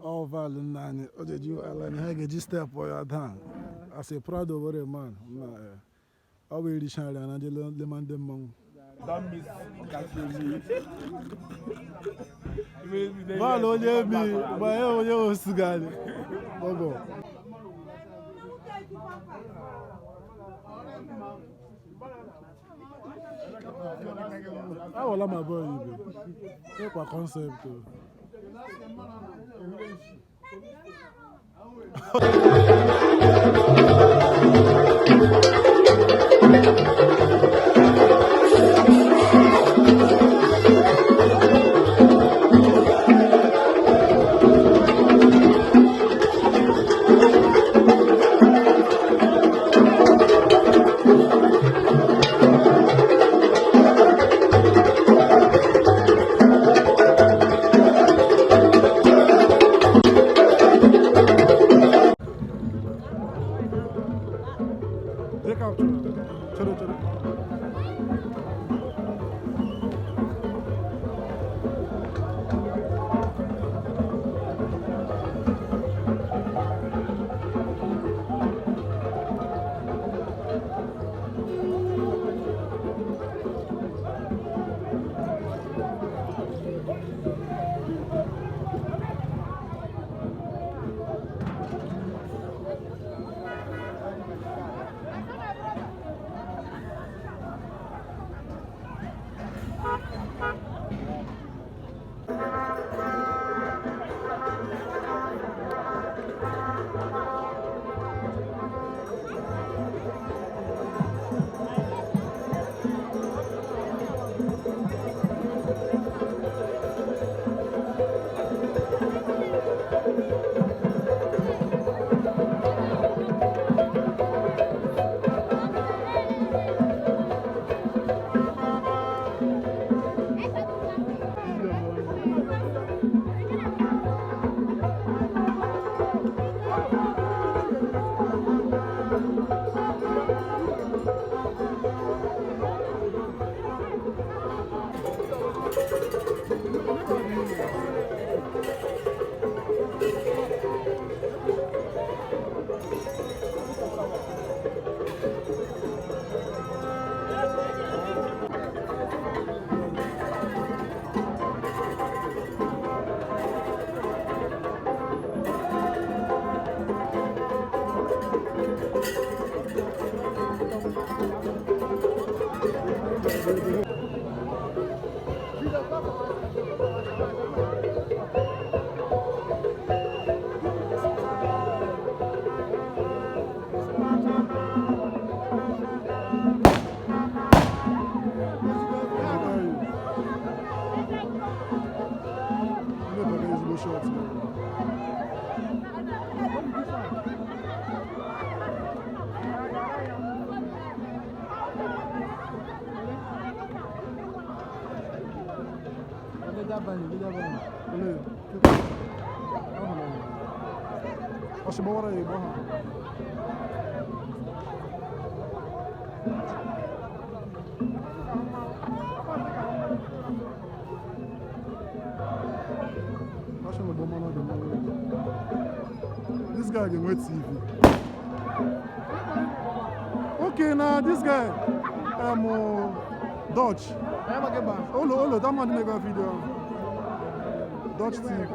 All violin nine, or did you align Haggy step for your down? I say, proud over a man. I will reach out and I didn't demand them monk. Don't miss me. Well, you me, my own, you cigar. Bobo. I will let my boy. Take a concept. Acho bom aí, bom. this guy can wait TV. Okay, now this guy, Dutch. Olo, that man make a video. Dutch TV.